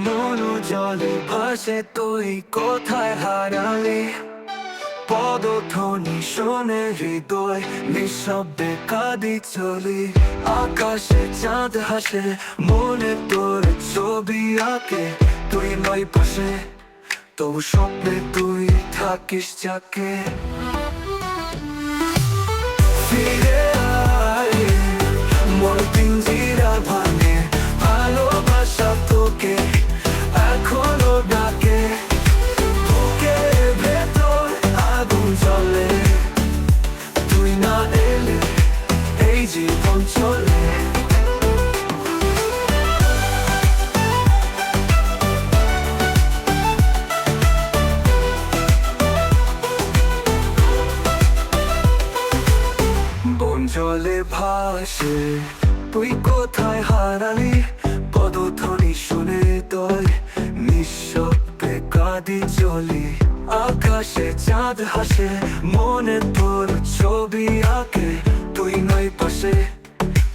মনু জলে ভাসে তুই কোথায় হারালি পদধ্বনি শোনে হৃদয় নিঃশব্দে কাঁদি চলি আকাশে চাঁদ হাসে মনে তোর ছবি আঁকে তুই নয় পাশে তবু স্বপ্নে তুই থাকিস যাকে ফিরে আয় মোর পিঞ্জিরা ভাঙে ভালোবাসা তোকে এখনো ডাকে বুকের ভেতর আগুন জ্বলে তুই না এলে এই জীবন চলে জলে ভাসে তুই কোথায় হারালি পদধ্বনি শুনে তোর নিঃশব্দে কাঁদি চলি আকাশে চাঁদ হাসে মনে তোর ছবি আঁকে তুই নয় পাশে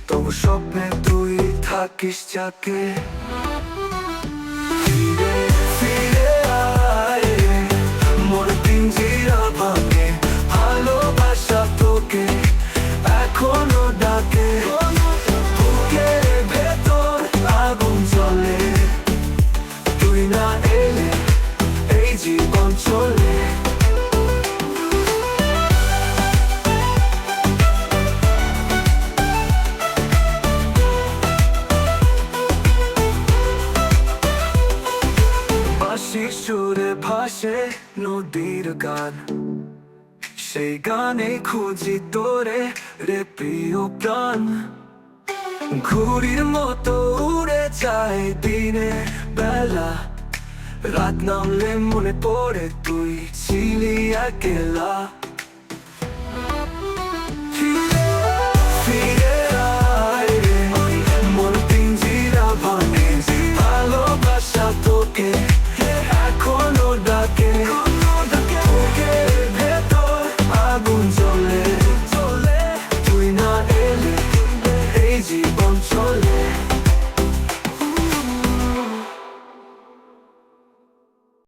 তবু স্বপ্নে তুই থাকিস যাকে ফিরে ফিরে আয় মোর পিঞ্জিরা ভাঙে ভালোবাসা তোকে এখনো ডাকে বুকের ভেতর আগুন জ্বলে তুই না এলে এই জীবন চলে বাঁশির সুরে ভাসে নদীর গান সেই গানে খুঁজি তোরে রে প্রিয় প্রাণ ঘুড়ির মতো উড়ে যায় দিনে বেলা রাত নামলে মনে পড়ে তুই ছিলি একলা